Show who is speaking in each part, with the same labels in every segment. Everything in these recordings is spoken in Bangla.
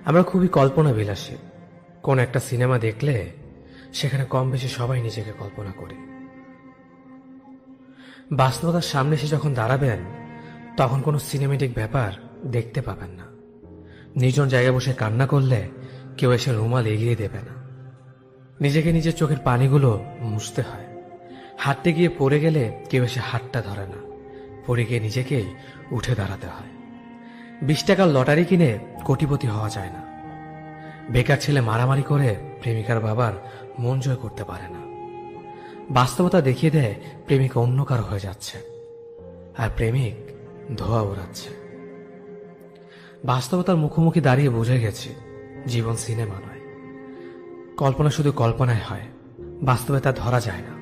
Speaker 1: আমরা খুবই কল্পনা বিলাসী। কোন একটা সিনেমা দেখলে সেখানে কম বেশি সবাই নিজেকে কল্পনা করি। বাস্তবতার সামনে এসে যখন দাঁড়াবেন তখন কোনো সিনেমেটিক ব্যাপার দেখতে পাবেন না। নির্জন জায়গায় বসে কান্না করলে কেউ এসে রুমাল এগিয়ে দেবে না। নিজেকে নিজের চোখের পানিগুলো মুছতে হয়। হাঁটতে গিয়ে পড়ে গেলে কেউ এসে হাতটা ধরে না, পড়ে গিয়ে নিজেকেই উঠে দাঁড়াতে হয়। 20 টাকার লটারি কিনে কোটিপতি হওয়া যায় না। বেকার ছেলে মারামারি করে প্রেমিকার বাবার মন জয় করতে পারে না। বাস্তবতা দেখিয়ে দেয় প্রেমিকা অন্য কারো হয়ে যাচ্ছে, আর প্রেমিক ধোয়া ওড়াচ্ছে। বাস্তবতার মুখোমুখি দাঁড়িয়ে বুঝে গেছি জীবন সিনেমা নয়। কল্পনা শুধু কল্পনায় হয়, বাস্তবে তা ধরা যায় না,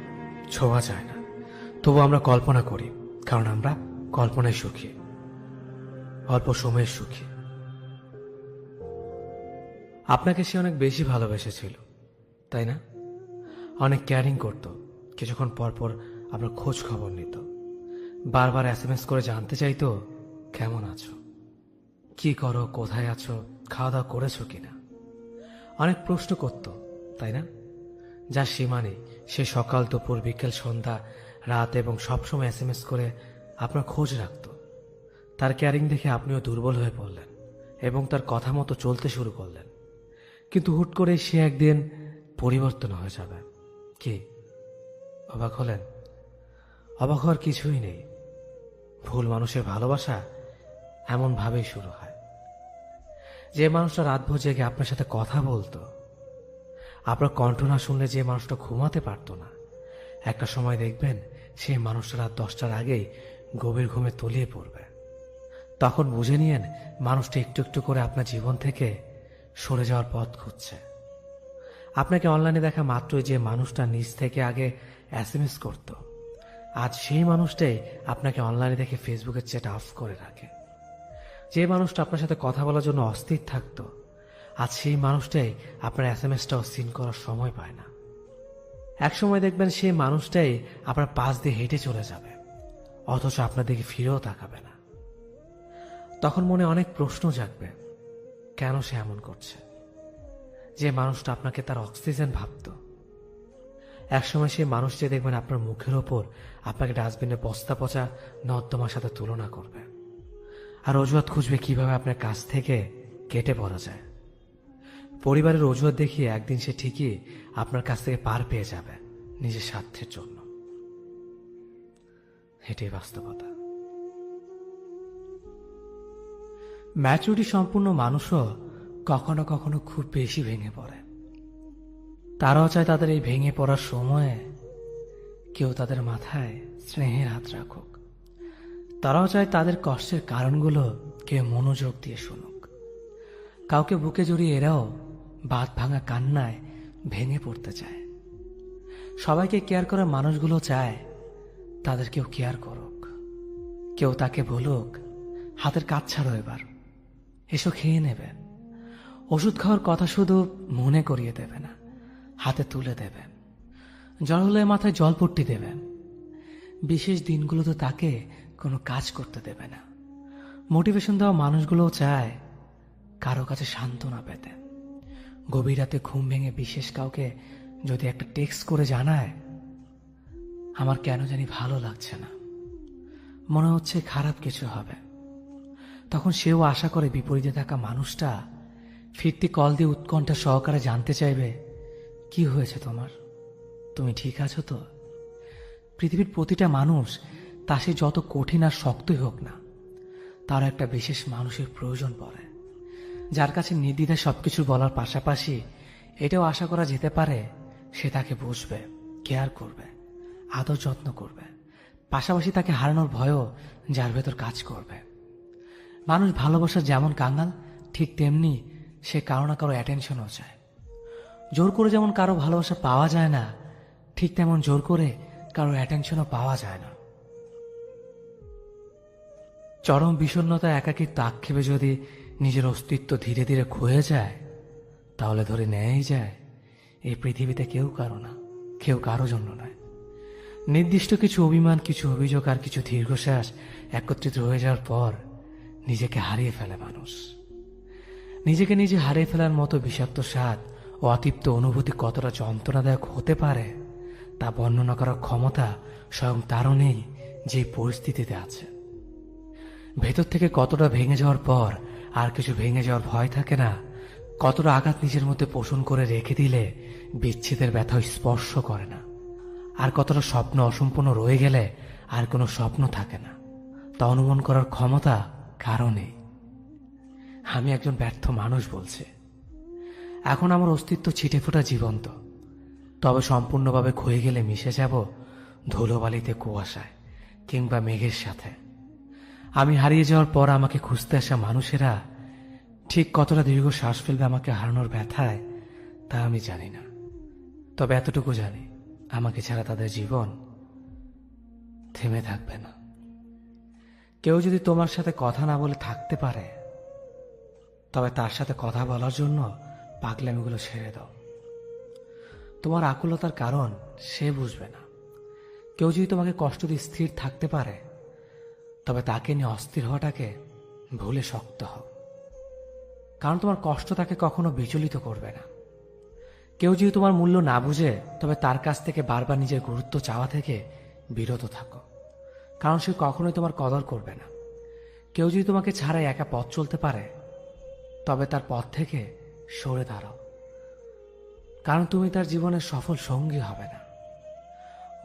Speaker 1: ছোঁয়া যায় না। তবু আমরা কল্পনা করি, কারণ আমরা কল্পনায় সুখী, অল্প সময়ের সুখী। আপনাকে সে অনেক বেশি ভালোবেসেছিল, তাই না? অনেক কেয়ারিং করত, কিছুক্ষণ পর পর আপনার খোঁজ খবর নিত, বারবার SMS করে জানতে চাইতো কেমন আছো, কি করো, কোথায় আছো, খাওয়া দাওয়া করেছো কিনা। অনেক প্রশ্ন করত, তাই না? যার সীমা নেই। সে সকাল, দুপুর, বিকেল, সন্ধ্যা, রাত এবং সবসময় SMS করে আপনার খোঁজ রাখত। তার কেয়ারিং দেখে আপনিও দুর্বল হয়ে পড়লেন এবং তার কথা মতো চলতে শুরু করলেন। কিন্তু হুট করে সে একদিন পরিবর্তন হয়ে যাবে। কি অবাক হলেন? অবাক হওয়ার কিছুই নেই। ভুল মানুষের ভালোবাসা এমন ভাবেই শুরু হয়। যে মানুষটা রাতভর জেগে আপনার সাথে কথা বলতো, আপনার কণ্ঠ না শুনলে যে মানুষটা ঘুমাতে পারতো না, একটা সময় দেখবেন সেই মানুষটা রাত 10টার আগেই গভীর ঘুমে তলিয়ে পড়বে। তখন বুঝে নিয়েন মানুষটা একটু একটু করে আপনার জীবন থেকে সরে যাওয়ার পথ খুঁজছে। আপনাকে অনলাইনে দেখা মাত্রই যে মানুষটা নিজ থেকে আগে SMS করত, আজ সেই মানুষটাই আপনাকে অনলাইনে দেখে ফেসবুকের চ্যাট অফ করে রাখে। যে মানুষটা আপনার সাথে কথা বলার জন্য অস্থির থাকতো, আজ সেই মানুষটাই আপনার SMSটাও সিন করার সময় পায় না। এক সময় দেখবেন সেই মানুষটাই আপনার পাশ দিয়ে হেঁটে চলে যাবে, অথচ আপনার দিকে ফিরেও তাকাবে না। তখন মনে অনেক প্রশ্ন জাগবে, কেন সে এমন করছে? যে মানুষটা আপনাকে তার অক্সিজেন ভাবত, একসময় সেই মানুষটি দেখবেন আপনার মুখের ওপর আপনাকে ডাস্টবিনে বস্তা পচা নর্দমার সাথে তুলনা করবে, আর অজুহাত খুঁজবে কিভাবে আপনার কাছ থেকে কেটে পড়া যায়। পরিবারের অজুহাত দেখিয়ে একদিন সে ঠিকই আপনার কাছ থেকে পার পেয়ে যাবে নিজের স্বার্থের জন্য। এটাই বাস্তবতা। ম্যাচুরিটি সম্পূর্ণ মানুষও কখনো কখনো খুব বেশি ভেঙে পড়ে। তারাও চায় তাদের এই ভেঙে পড়ার সময়ে কেউ তাদের মাথায় স্নেহের হাত রাখুক। তারাও চায় তাদের কষ্টের কারণগুলো কেউ মনোযোগ দিয়ে শুনুক। কাউকে বুকে জড়িয়ে এরাও বাঁধ ভাঙা কান্নায় ভেঙে পড়তে চায়। সবাইকে কেয়ার করা মানুষগুলো চায় তাদের কেউ কেয়ার করুক। কেউ তাকে বলুক, হাতের কাজ ছাড়ো, এবার এসো খেয়ে নেবে। ওষুধ খাওয়ার কথা শুধু মনে করিয়ে দেবে না, হাতে তুলে দেবে। জ্বর হলে মাথায় জলপট্টি দেবে। বিশেষ দিনগুলোতে তাকে কোনো কাজ করতে দেবে না। মোটিভেশন দেওয়া মানুষগুলোও চায় কারো কাছে সান্ত্বনা পেতে। গভীর রাতে ঘুম ভেঙে বিশেষ কাউকে যদি একটা টেক্সট করে জানায়, আমার কেন জানি ভালো লাগছে না, মনে হচ্ছে খারাপ কিছু হবে, তখন সেও আশা করে বিপরীতে থাকা মানুষটা ফিরতি কল দিয়ে উৎকণ্ঠা সহকারে জানতে চাইবে, কি হয়েছে তোমার, তুমি ঠিক আছো তো? পৃথিবীর প্রতিটা মানুষ, তা সে যত কঠিন আর শক্তই হোক না, তার একটা বিশেষ মানুষের প্রয়োজন পড়ে, যার কাছে নির্দ্বিধায় সবকিছু বলার পাশাপাশি এটাও আশা করা যেতে পারে সে তাকে বুঝবে, কেয়ার করবে, আদর যত্ন করবে, পাশাপাশি তাকে হারানোর ভয়ও যার ভেতর কাজ করবে। মানুষ ভালোবাসার যেমন কাঙ্গাল, ঠিক তেমনি সে কারো না কারো অ্যাটেনশনও চায়। জোর করে যেমন কারো ভালোবাসা পাওয়া যায় না, ঠিক তেমন জোর করে কারো অ্যাটেনশনও পাওয়া যায় না। চরম বিষণ্ণতা, একাকিত্ব, আক্ষেপে যদি নিজের অস্তিত্ব ধীরে ধীরে ক্ষয়ে যায়, তাহলে ধরে নেয়াই যায় এই পৃথিবীতে কেউ কারো না, কেউ কারো জন্য নয়। নির্দিষ্ট কিছু অভিমান, কিছু অভিযোগ আর কিছু দীর্ঘশ্বাস একত্রিত হয়ে যাওয়ার পর নিজেকে হারিয়ে ফেলে মানুষ। নিজেকে নিজে হারিয়ে ফেলার মতো বিষাক্ত স্বাদ ও অতৃপ্ত অনুভূতি কতটা যন্ত্রণাদায়ক হতে পারে তা বর্ণনা করার ক্ষমতা স্বয়ং তারও নেই যে পরিস্থিতিতে আছে। ভেতর থেকে কতটা ভেঙে যাওয়ার পর আর কিছু ভেঙে যাওয়ার ভয় থাকে না, কতটা আঘাত নিজের মধ্যে পোষণ করে রেখে দিলে বিচ্ছেদের ব্যথা স্পর্শ করে না, আর কতটা স্বপ্ন অসম্পূর্ণ রয়ে গেলে আর কোনো স্বপ্ন থাকে না, তা অনুমান করার ক্ষমতা কারও নেই। আমি একজন ব্যর্থ মানুষ বলছি। এখন আমার অস্তিত্ব ছিটেফোঁটা জীবন্ত, তবে সম্পূর্ণভাবে ক্ষয়ে গেলে মিশে যাব ধুলোবালিতে, কুয়াশায় কিংবা মেঘের সাথে। আমি হারিয়ে যাওয়ার পর আমাকে খুঁজতে আসা মানুষেরা ঠিক কতটা দীর্ঘ শ্বাস ফেলবে আমাকে হারানোর ব্যথায় তা আমি জানি না, তবে এতটুকু জানি আমাকে ছাড়া তাদের জীবন থেমে থাকবে না। কেউ যদি তোমার সাথে কথা না বলে থাকতে পারে, তবে তার সাথে কথা বলার জন্য পাগলামিগুলো ছেড়ে দাও। তোমার আকুলতার কারণ সে বুঝবে না। কেউ যদি তোমাকে কষ্ট দিয়ে স্থির থাকতে পারে, তবে তাকে নিয়ে অস্থির হওয়াটাকে ভুলে শক্ত হও, কারণ তোমার কষ্ট তাকে কখনো বিচলিত করবে না। কেউ যদি তোমার মূল্য না বুঝে, তবে তার কাছ থেকে বারবার নিজের গুরুত্ব চাওয়া থেকে বিরত থাকো, কারণ সে কখনোই তোমার কদর করবে না। কেউ যদি তোমাকে ছাড়াই একা পথ চলতে পারে, তবে তার পথ থেকে সরে দাঁড়াও, কারণ তুমি তার জীবনের সফল সঙ্গী হবে না।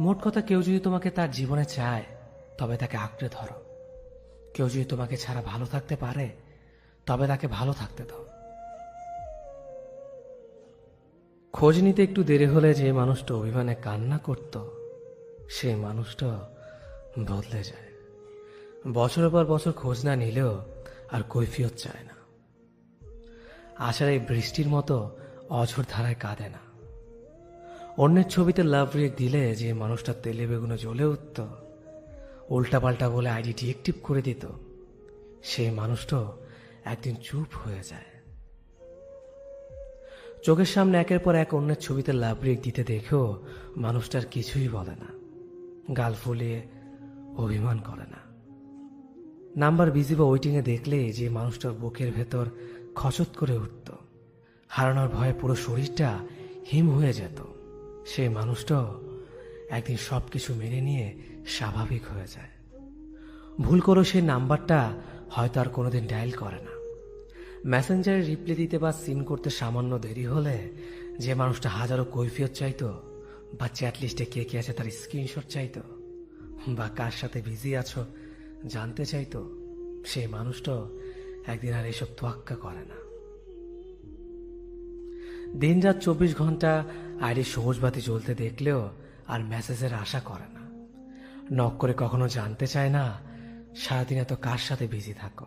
Speaker 1: মোট কথা, কেউ যদি তোমাকে তার জীবনে চায়, তবে তাকে আঁকড়ে ধরো। কেউ যদি তোমাকে ছাড়া ভালো থাকতে পারে, তবে তাকে ভালো থাকতে দাও। খোঁজ নিতে একটু দেরি হলে যে মানুষটা অভিমানে কান্না করত, সেই মানুষটা বদলে যায়। বছরের পর বছর খোঁজ না নিলেও আর কৈফিয়ত চায় না। আশার এই বৃষ্টির মতো অঝোর ধারায় কাঁদে না। অন্যের ছবিতে লাভ রিয়েক দিলে যে মানুষটা তেলে বেগুনে জ্বলে উঠত, উল্টাপাল্টা বলে আইডি ডিএক্টিভ করে দিত, সেই মানুষটা একদিন চুপ হয়ে যায়। চোখের সামনে একের পর এক অন্যের ছবিতে লাভ রিয়েক দিতে দেখেও মানুষটার কিছুই বলে না, গাল ফুলিয়ে অভিমান করে না। নাম্বার বিজি বা ওয়েটিংয়ে দেখলে যে মানুষটার বুকের ভেতর খচত করে উঠত, হারানোর ভয়ে পুরো শরীরটা হিম হয়ে যেত, সেই মানুষটাও একদিন সবকিছু মেনে নিয়ে স্বাভাবিক হয়ে যায়। ভুল করে সেই নাম্বারটা হয়তো আর কোনোদিন ডায়াল করে না। মেসেঞ্জারে রিপ্লাই দিতে বা সিন করতে সামান্য দেরি হলে যে মানুষটা হাজারো কৈফিয়ত চাইতো, বা চ্যাট লিস্টে কে কে আছে তার স্ক্রিনশট চাইতো, বা কার সাথে বিজি আছো জানতে চাইতো, সেই মানুষটাও একদিন আর এসব তোয়াক্কা করে না। দিন রাত 24 ঘন্টা আইডি সবুজ বাতি জ্বলতে দেখলেও আর মেসেজের আশা করে না। নক করে কখনো জানতে চায় না সারাদিন এত কার সাথে বিজি থাকো।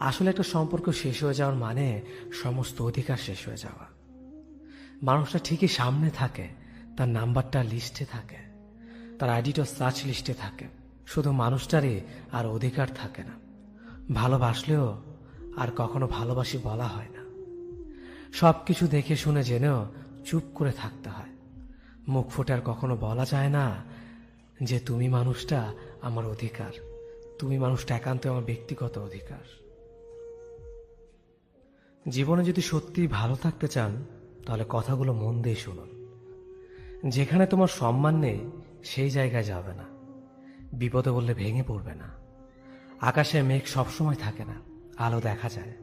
Speaker 1: আসলে একটা সম্পর্ক শেষ হয়ে যাওয়ার মানে সমস্ত অধিকার শেষ হয়ে যাওয়া। মানুষটা ঠিকই সামনে থাকে, তার নাম্বারটা লিস্টে থাকে, তার আইডিটা সার্চ লিস্টে থাকে, শুধু মানুষটারই আর অধিকার থাকে না। ভালোবাসলেও আর কখনো ভালোবাসি বলা হয় না। সবকিছু দেখে শুনে জেনেও চুপ করে থাকতে হয়। মুখ ফুটে আর কখনো বলা যায় না যে তুমি মানুষটা আমার অধিকার, তুমি মানুষটা একান্ত আমার ব্যক্তিগত অধিকার। জীবনে যদি সত্যি ভালো থাকতে চান, তাহলে কথাগুলো মন দিয়ে শুনুন। যেখানে তোমার সম্মান নেই সেই জায়গায় যাবে না। বিপদে বললে ভেঙে পড়বে না। আকাশে মেঘ সবসময় থাকে না, আলো দেখা যায়।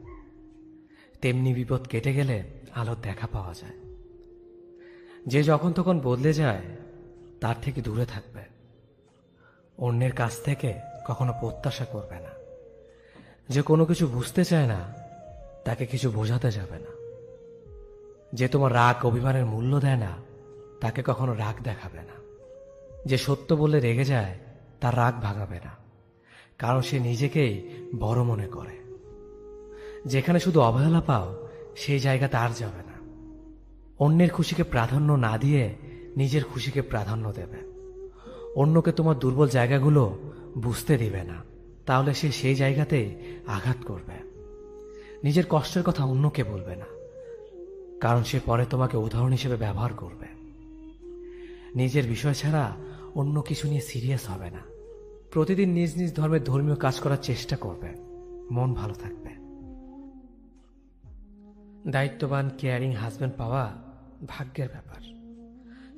Speaker 1: তেমনি বিপদ কেটে গেলে আলোর দেখা পাওয়া যায়। যে যখন তখন বদলে যায়, তার থেকে দূরে থাকবে। অন্যের কাছ থেকে কখনো প্রত্যাশা করবে না। যে কোনো কিছু বুঝতে চায় না, তাকে কিছু বোঝাতে যাবে না। যে তোমার রাগ অভিমানের মূল্য দেয় না, তাকে কখনো রাগ দেখাবে না। যে সত্য বললে রেগে যায়, তার রাগ ভাগাবে না, কারণ সে নিজেকেই বড় মনে করে। যেখানে শুধু অবহেলা পাও, সেই জায়গাতে আর যাবে না। অন্যের খুশিকে প্রাধান্য না দিয়ে নিজের খুশিকে প্রাধান্য দেবে। অন্যকে তোমার দুর্বল জায়গাগুলো বুঝতে দিবে না, তাহলে সে সেই জায়গাতেই আঘাত করবে। নিজের কষ্টের কথা অন্যকে বলবে না, কারণ সে পরে তোমাকে উদাহরণ হিসেবে ব্যবহার করবে। নিজের বিষয় ছাড়া অন্য কিছু নিয়ে সিরিয়াস হবে না। প্রতিদিন নিজ নিজ ধর্মের ধর্মীয় কাজ করার চেষ্টা করবে, মন ভালো থাকবে। দায়িত্ববান কেয়ারিং হাজব্যান্ড পাওয়া ভাগ্যের ব্যাপার।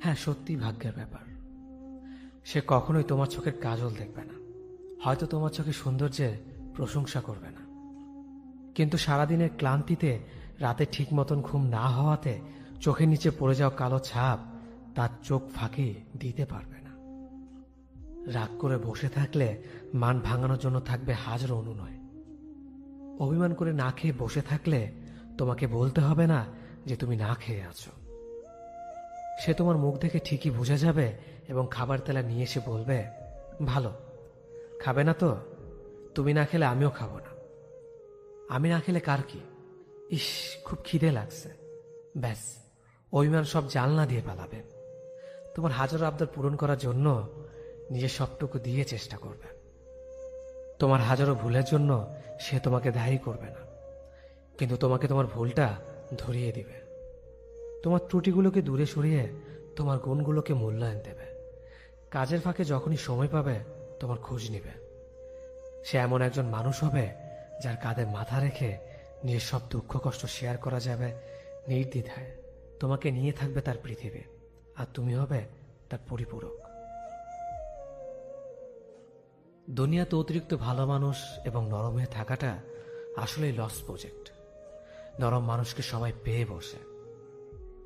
Speaker 1: হ্যাঁ, সত্যি ভাগ্যের ব্যাপার। সে কখনোই তোমার চোখের কাজল দেখবে না, হয়তো তোমার চোখের সৌন্দর্যের প্রশংসা করবে না, কিন্তু সারাদিনের ক্লান্তিতে রাতে ঠিক মতন ঘুম না হওয়াতে চোখের নিচে পড়ে যাওয়া কালো ছাপ তার চোখ ফাঁকি দিতে পারবে না। রাগ করে বসে থাকলে মান ভাঙানোর জন্য থাকবে হাজারো অনুনয়। অভিমান করে না খেয়ে বসে থাকলে তোমাকে বলতে হবে না যে তুমি না খেয়ে আছো। সে তোমার মুখ দেখে ঠিকই বুঝে যাবে এবং খাবার তেলা নিয়ে এসে বলবে, ভালো খাবে না তো? তুমি না খেলে আমিও খাবো না। আমি না খেলে কার কি? ইস, খুব খিদে লাগছে। ব্যাস, অভিমান সব জানলা দিয়ে পালাবে। তোমার হাজারো আবদার পূরণ করার জন্য নিজের সবটুকু দিয়ে চেষ্টা করবে। তোমার হাজারো ভুলের জন্য সে তোমাকে দায়ী করবে না, কিন্তু তোমাকে তোমার ভুলটা ধরিয়ে দিবে। তোমার ত্রুটিগুলোকে দূরে সরিয়ে তোমার গুণগুলোকে মূল্যায়ন দেবে। কাজের ফাঁকে যখনই সময় পাবে তোমার খোঁজ নিবে। সে এমন একজন মানুষ হবে যার কাঁধে মাথা রেখে নিজের সব দুঃখ কষ্ট শেয়ার করা যাবে নির্দ্বিধায়। তোমাকে নিয়ে থাকবে তার পৃথিবী, আর তুমি হবে তার পরিপূরক। দুনিয়াতে অতিরিক্ত ভালো মানুষ এবং নরম হয়ে থাকাটা আসলেই লস প্রজেক্ট। নরম মানুষকে সবাই পেয়ে বসে,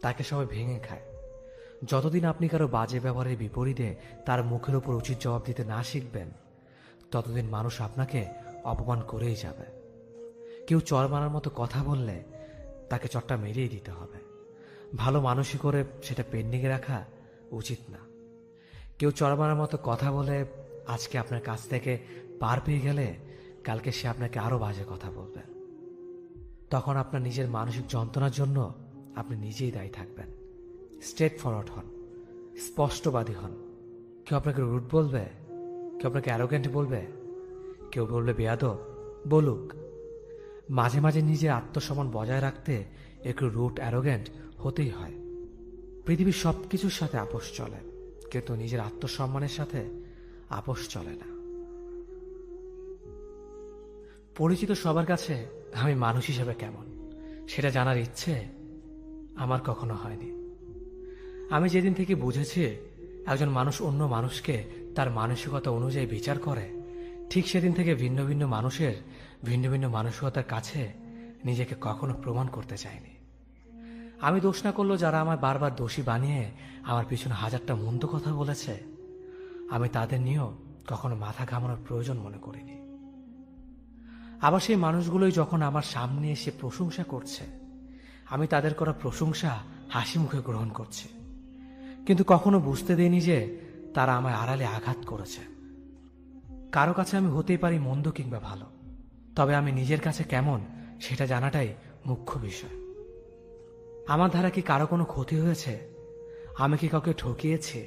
Speaker 1: তাকে সবাই ভেঙে খায়। যতদিন আপনি কারো বাজে ব্যবহারের বিপরীতে তার মুখের উপর উচিত জবাব দিতে না শিখবেন, ততদিন মানুষ আপনাকে অপমান করেই যাবে। কেউ চর মারার মতো কথা বললে তাকে চটটা মেরেই দিতে হবে। ভালো মানুষই করে সেটা পেন্ডিংয়ে রাখা উচিত না। কেউ চর মারার মতো কথা বলে আজকে আপনার কাছ থেকে পার পেয়ে গেলে কালকে সে আপনাকে আরো বাজে কথা বলবে। তখন আপনার নিজের মানসিক যন্ত্রণার জন্য আপনি নিজেই দায়ী থাকবেন। স্ট্রেট ফরওয়ার্ড হন, স্পষ্টবাদী হন। কেউ আপনাকে রুড বলবে, কেউ আপনাকে অ্যারোগ্যান্ট বলবে, কেউ বলবে বেয়াদব, বলুক। মাঝে মাঝে নিজের আত্মসম্মান বজায় রাখতে একটু রুড অ্যারোগ্যান্ট হতেই হয়। পৃথিবীর সবকিছুর সাথে আপোষ চলে, কিন্তু নিজের আত্মসম্মানের সাথে আপোষ চলে না। পরিচিত সবার কাছে আমি মানুষ হিসেবে কেমন সেটা জানার ইচ্ছে আমার কখনো হয়নি। আমি যেদিন থেকে বুঝেছি একজন মানুষ অন্য মানুষকে তার মানসিকতা অনুযায়ী বিচার করে, ঠিক সেদিন থেকে ভিন্ন ভিন্ন মানুষের ভিন্ন ভিন্ন মানসিকতার কাছে নিজেকে কখনো প্রমাণ করতে চাইনি। আমি দোষ না করলেও যারা আমার বারবার দোষী বানিয়ে আমার পিছনে হাজারটা মন্দ কথা বলেছে, আমি তাদের নিয়েও কখনো মাথা ঘামানোর প্রয়োজন মনে করিনি। আবার সেই মানুষগুলোই যখন আমার সামনে এসে প্রশংসা করছে, আমি তাদের করা প্রশংসা হাসি মুখে গ্রহণ করছি, কিন্তু কখনো বুঝতে দেইনি যে তারা আমায় আড়ালে আঘাত করেছে। কারো কাছে আমি হতেই পারি মন্দ কিংবা ভালো, তবে আমি নিজের কাছে কেমন সেটা জানাটাই মুখ্য বিষয়। আমার দ্বারা কি কারো কোনো ক্ষতি হয়েছে? আমি কি কাউকে ঠকিয়েছি?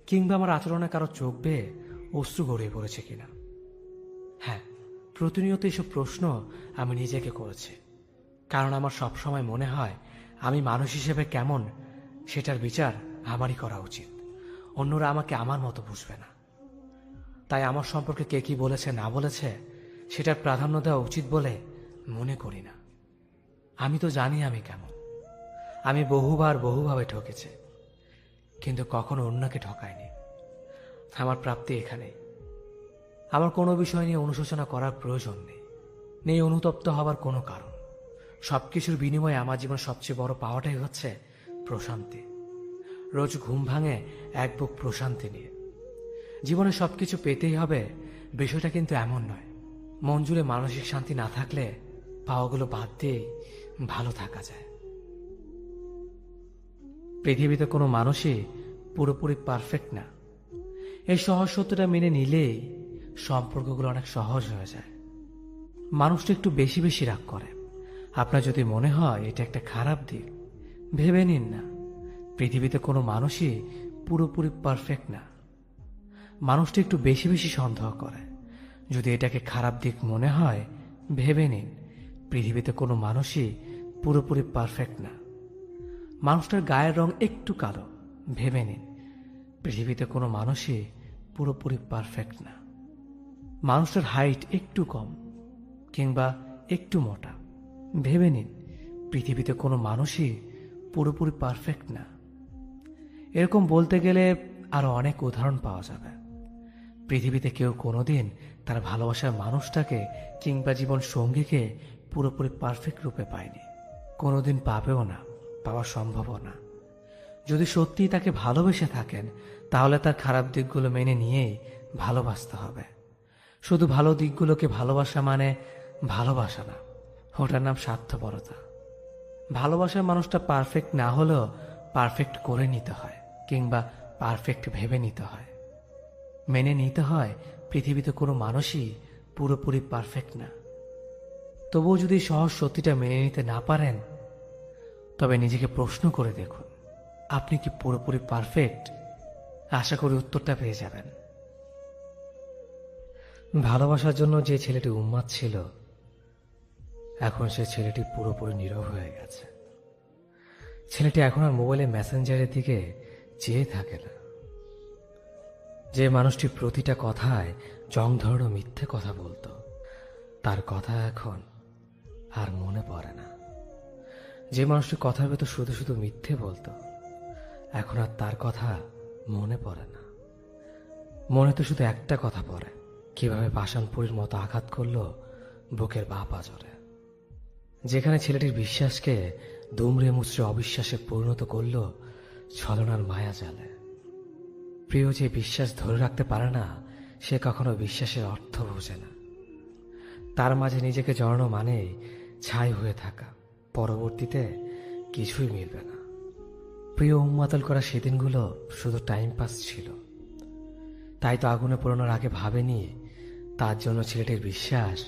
Speaker 1: কিংবা আমার আচরণে কারো চোখ বেয়ে অশ্রু গড়িয়ে পড়েছে কিনা? হ্যাঁ, প্রতিনিয়ত এসব প্রশ্ন আমি নিজেকে করেছি, কারণ আমার সবসময় মনে হয় আমি মানুষ হিসেবে কেমন সেটার বিচার আমারই করা উচিত। অন্যরা আমাকে আমার মতো বুঝবে না। তাই আমার সম্পর্কে কে কি বলেছে না বলেছে সেটার প্রাধান্য দেওয়া উচিত বলে মনে করি না। আমি তো জানি আমি কেমন। আমি বহুভাবে ঠকেছি, কিন্তু কখনো অন্যকে ঠকাইনি। আমার প্রাপ্তি এখানেই। আমার কোনো বিষয় নিয়ে অনুশোচনা করার প্রয়োজন নেই অনুতপ্ত হবার কোনো কারণ। সবকিছুর বিনিময়ে আমার জীবনের সবচেয়ে বড় পাওয়াটাই হচ্ছে প্রশান্তি। রোজ ঘুম ভাঙে এক বুক প্রশান্তি নিয়ে। জীবনে সবকিছু পেতেই হবে বিষয়টা কিন্তু এমন নয়। মন জুড়ে মানসিক শান্তি না থাকলে পাওয়াগুলো বাদ দিয়েই ভালো থাকা যায়। পৃথিবীতে কোনো মানুষই পুরোপুরি পারফেক্ট না। এই সহজ সত্যটা মেনে নিলেই সম্পর্কগুলো অনেক সহজ হয়ে যায়। মানুষটা একটু বেশি বেশি রাগ করে। আপনার যদি মনে হয় এটা একটা খারাপ দিক, ভেবে নিন না। পৃথিবীতে কোনো মানুষই পুরোপুরি পারফেক্ট না। মানুষটা একটু বেশি বেশি সন্দেহ করে। যদি এটাকে খারাপ দিক মনে হয়, ভেবে নিন পৃথিবীতে কোনো মানুষই পুরোপুরি পারফেক্ট না। মানুষটার গায়ের রং একটু কালো, ভেবে নিন পৃথিবীতে কোনো মানুষই পুরোপুরি পারফেক্ট না। মানুষটার হাইট একটু কম কিংবা একটু মোটা, ভেবে নিন পৃথিবীতে কোনো মানুষই পুরোপুরি পারফেক্ট না। এরকম বলতে গেলে আরো অনেক উদাহরণ পাওয়া যাবে। পৃথিবীতে কেউ কোনোদিন তার ভালোবাসার মানুষটাকে কিংবা জীবন সঙ্গীকে পুরোপুরি পারফেক্ট রূপে পায়নি, কোনোদিন পাবেও না, পাওয়া সম্ভবও না। যদি সত্যিই তাকে ভালোবেসে থাকেন তাহলে তার খারাপ দিকগুলো মেনে নিয়েই ভালোবাসতে হবে। শুধু ভালো দিকগুলোকে ভালোবাসা মানে ভালোবাসা না, ওটার নাম স্বার্থপরতা। ভালোবাসার মানুষটা পারফেক্ট না হলেও পারফেক্ট করে নিতে হয়, কিংবা পারফেক্ট ভেবে নিতে হয়। মেনে নিতে হয় পৃথিবীতে কোনো মানুষই পুরোপুরি পারফেক্ট না। তবুও যদি সহজ সত্যিটা মেনে নিতে না পারেন, তবে নিজেকে প্রশ্ন করে দেখুন, আপনি কি পুরোপুরি পারফেক্ট? আশা করি উত্তরটা পেয়ে যাবেন। ভালোবাসার জন্য যে ছেলেটি উন্মাদ ছিল, এখন সে ছেলেটি পুরোপুরি নীরব হয়ে গেছে। ছেলেটি এখন আর মোবাইলে মেসেঞ্জারের দিকে চেয়ে থাকে না। যে মানুষটি প্রতিটা কথায় জং ধরানো মিথ্যে কথা বলতো, তার কথা এখন আর মনে পড়ে না। যে মানুষটি কথার ভেতর শুধু শুধু মিথ্যে বলতো, এখন আর তার কথা মনে পড়ে না। মনে তো শুধু একটা কথা পড়ে, কিভাবে পাষাণপুরীর মতো আঘাত করলো বুকের বাঁ পাঁজরে। যেখানে ছেলেটির বিশ্বাসকে দুমড়ে মুচড়ে অবিশ্বাসে পরিণত করলো ছলনার মায়া জালে। প্রিয় যে বিশ্বাস ধরে রাখতে পারে না, সে কখনো বিশ্বাসের অর্থ বোঝে না। তার মাঝে নিজেকে জড়ানো মানে ছাই হয়ে থাকা, পরবর্তীতে কিছুই মিলবে না। প্রিয় উন্মাতাল করা সেদিনগুলো শুধু টাইম পাস ছিল। তাই তো আগুনে পোড়ানোর আগে ভাবেনি তার জন্য ছেলেটির বিশ্বাস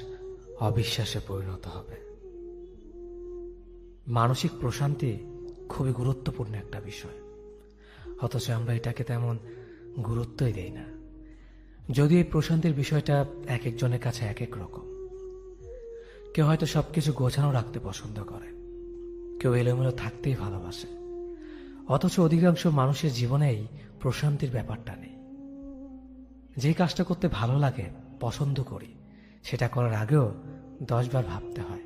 Speaker 1: অবিশ্বাসে পরিণত হবে। মানসিক প্রশান্তি খুবই গুরুত্বপূর্ণ একটা বিষয়, অথচ আমরা এটাকে তেমন গুরুত্বই দেই না। যদিও এই প্রশান্তির বিষয়টা এক একজনের কাছে এক এক রকম। কেউ হয়তো সবকিছু গোছানো রাখতে পছন্দ করে, কেউ এলোমেলো থাকতেই ভালোবাসে। অথচ অধিকাংশ মানুষের জীবনেই প্রশান্তির ব্যাপারটা নেই। যে কাজটা করতে ভালো লাগে, পছন্দ করি, সেটা করার আগেও 10 বার ভাবতে হয়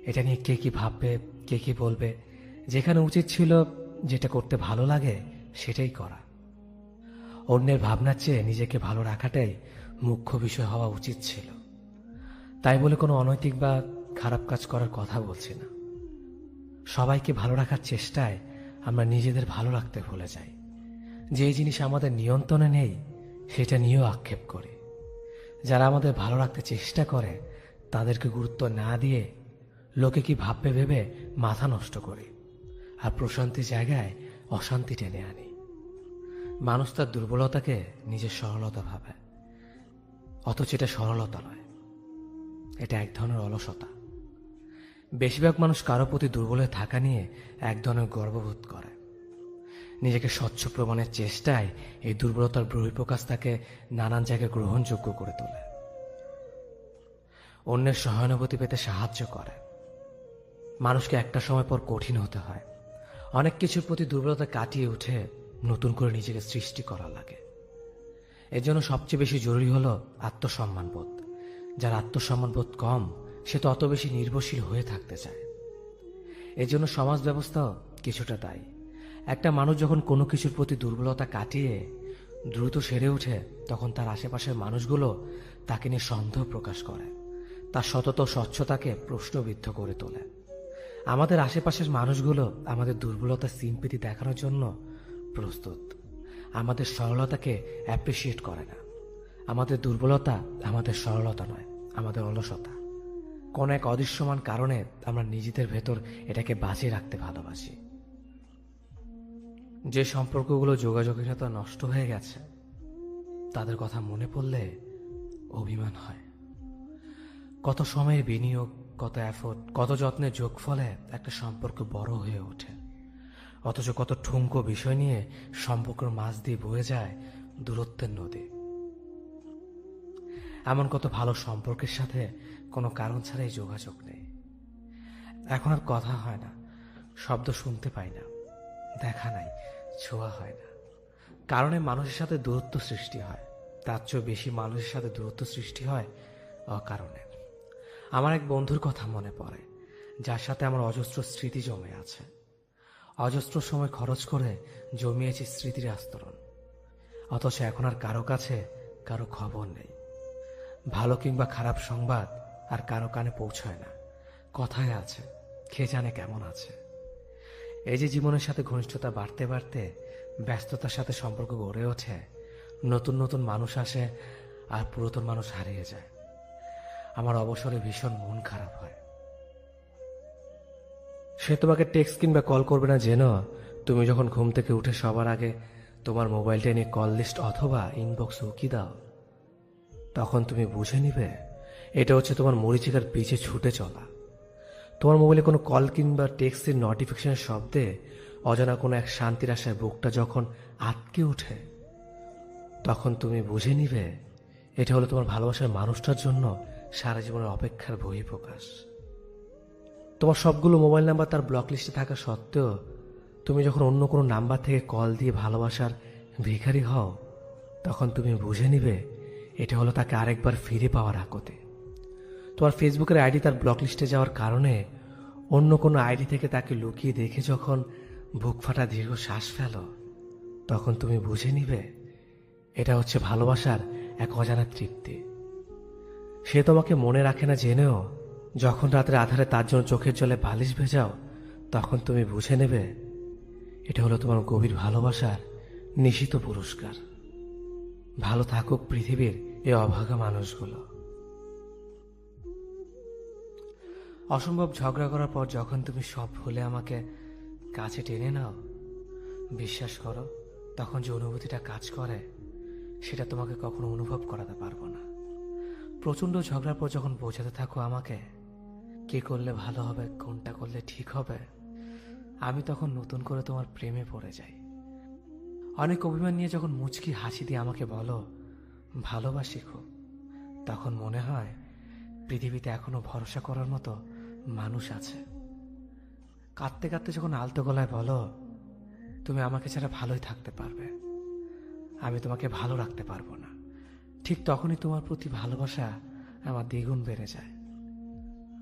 Speaker 1: এটা নিয়ে কে কি ভাববে, কে কি বলবে। যেখানে উচিত ছিল যেটা করতে ভালো লাগে সেটাই করা। অন্যের ভাবনার চেয়ে নিজেকে ভালো রাখাটাই মুখ্য বিষয় হওয়া উচিত ছিল। তাই বলে কোনো অনৈতিক বা খারাপ কাজ করার কথা বলছি না। সবাইকে ভালো রাখার চেষ্টায় আমরা নিজেদের ভালো রাখতে ভুলে যাই। যে জিনিস আমাদের নিয়ন্ত্রণে নেই সেটা নিয়েও আক্ষেপ করি। যারা আমাদের ভালো রাখতে চেষ্টা করে তাদেরকে গুরুত্ব না দিয়ে লোকে কি ভাববে ভেবে মাথা নষ্ট করি, আর প্রশান্তির জায়গায় অশান্তি টেনে আনি। মানুষ তার দুর্বলতাকে নিজের সরলতা ভাবে, অথচ এটা সরলতা নয়, এটা এক ধরনের অলসতা। বেশিরভাগ মানুষ কারো প্রতি দুর্বল হয়ে থাকা নিয়ে এক ধরনের গর্ববোধ করে। নিজেকে স্বচ্ছ প্রমাণের চেষ্টায় এই দুর্বলতার বহিঃপ্রকাশ তাকে নানান জায়গায় গ্রহণযোগ্য করে তোলে। অন্যের সহানুভূতি পেতে সাহায্য করে। মানুষকে একটা সময় পর কঠিন হতে হয়। অনেক কিছুর প্রতি দুর্বলতা কাটিয়ে উঠে নতুন করে নিজেকে সৃষ্টি করা লাগে। এর জন্য সবচেয়ে বেশি জরুরি হলো আত্মসম্মানবোধ। যার আত্মসম্মানবোধ কম, সে তো অত বেশি নির্ভরশীল হয়ে থাকতে চায়। এর জন্য সমাজ ব্যবস্থাও কিছুটা দায়ী। একটা মানুষ যখন কোনো কিছুর প্রতি দুর্বলতা কাটিয়ে দ্রুত সেরে ওঠে, তখন তার আশেপাশের মানুষগুলো তাকে নিয়ে সন্দেহ প্রকাশ করে, তার সতত স্বচ্ছতাকে প্রশ্নবিদ্ধ করে তোলে। আমাদের আশেপাশের মানুষগুলো আমাদের দুর্বলতা সিম্পিতি দেখানোর জন্য প্রস্তুত, আমাদের সরলতাকে অ্যাপ্রিসিয়েট করে না। আমাদের দুর্বলতা আমাদের সরলতা নয়, আমাদের অলসতা। কোন এক অদৃশ্যমান কারণে আমরা নিজেদের ভেতর এটাকে বাঁচিয়ে রাখতে ভালোবাসি। যে সম্পর্কগুলো যোগাযোগহীনতা নষ্ট হয়ে গেছে, তাদের কথা মনে পড়লে অভিমান হয়। কত সময়ের বিনিয়োগ, কত এফোর্ট, কত যত্নের যোগফলে একটা সম্পর্ক বড় হয়ে ওঠে, অথচ কত ঠুনকো বিষয় নিয়ে সম্পর্কের মাঝ দিয়ে বয়ে যায় দূরত্বের নদী। এমন কত ভালো সম্পর্কের সাথে কোনো কারণ ছাড়াই যোগাযোগ নেই। এখন আর কথা হয় না, শব্দ শুনতে পাই না, দেখা নাই, ছোঁয়া হয় না। কারণে মানুষের সাথে দূরত্ব সৃষ্টি হয়। তার চেয়ে বেশি মানুষের সাথে দূরত্ব সৃষ্টি হয় অকারণে। আমার এক বন্ধুর কথা মনে পড়ে। যার সাথে আমার অজস্র স্মৃতি জমে আছে। অজস্র সময় খরচ করে জমিয়েছি স্মৃতির আস্তরণ, অথচ এখন আর কারো কাছে কারো খবর নেই। ভালো কিংবা খারাপ সংবাদ আর কারো কানে পৌঁছায় না। কথায় আছে, কে জানে কেমন আছে। এই যে জীবনের সাথে ঘনিষ্ঠতা বাড়তে বাড়তে ব্যস্ততার সাথে সম্পর্ক গড়ে ওঠে, নতুন নতুন মানুষ আসে আর পুরাতন মানুষ হারিয়ে যায়, আমার অবসরে ভীষণ মন খারাপ হয়। সে তোমাকে টেক্সট কিংবা কল করবে না জেনো, তুমি যখন ঘুম থেকে উঠে সবার আগে তোমার মোবাইলটা নিয়ে কল লিস্ট অথবা ইনবক্স উকি দাও, তখন তুমি বুঝে নিবে এটা হচ্ছে তোমার মরিচিকার পিছে ছুটে চলা। তোমার মোবাইলে কোনো কল কিংবা টেক্সটের নোটিফিকেশনের শব্দে অজানা কোনো এক শান্তির আশায় বুকটা যখন আটকে ওঠে, তখন তুমি বুঝে নিবে এটা হলো তোমার ভালোবাসার মানুষটার জন্য সারা জীবনের অপেক্ষার বহিঃপ্রকাশ। তোমার সবগুলো মোবাইল নাম্বার তার ব্লক লিস্টে থাকা সত্ত্বেও তুমি যখন অন্য কোনো নাম্বার থেকে কল দিয়ে ভালোবাসার ভিখারি হও, তখন তুমি বুঝে নিবে এটা হলো তাকে আরেকবার ফিরে পাওয়ার আকতে। তোমার ফেসবুকের আইডি তার ব্লক লিস্টে যাওয়ার কারণে অন্য কোনো আইডি থেকে তাকে লুকিয়ে দেখে যখন বুক ফাটা দীর্ঘ শ্বাস ফেলো, তখন তুমি বুঝে নিবে এটা হচ্ছে ভালোবাসার এক অজানা তৃপ্তি। সে তোমাকে মনে রাখে না জেনেও যখন রাতের আধারে তার জন্য চোখের জলে বালিশ ভেজাও, তখন তুমি বুঝে নেবে এটা হলো তোমার গভীর ভালোবাসার নিশিত পুরস্কার। ভালো থাকুক পৃথিবীর এই অভাগা মানুষগুলো। অসম্ভব ঝগড়া করার পর যখন তুমি সব ভুলে আমাকে কাছে টেনে নাও, বিশ্বাস করো তখন যে অনুভূতিটা কাজ করে সেটা তোমাকে কখনো অনুভব করাতে পারবো না। প্রচণ্ড ঝগড়ার পর যখন বোঝাতে থাকো আমাকে কি করলে ভালো হবে, কোনটা করলে ঠিক হবে, আমি তখন নতুন করে তোমার প্রেমে পড়ে যাই। অনেক অভিমান নিয়ে যখন মুচকি হাসি দিয়ে আমাকে বলো ভালোবাসি খুব, তখন মনে হয় পৃথিবীতে এখনো ভরসা করার মতো মানুষ আছে। কাঁদতে কাঁদতে যখন আলতো গলায় বলো তুমি আমাকে ছাড়া ভালোই থাকতে পারবে, আমি তোমাকে ভালো রাখতে পারবো না, ঠিক তখনই তোমার প্রতি ভালোবাসা আমার দ্বিগুণ বেড়ে যায়।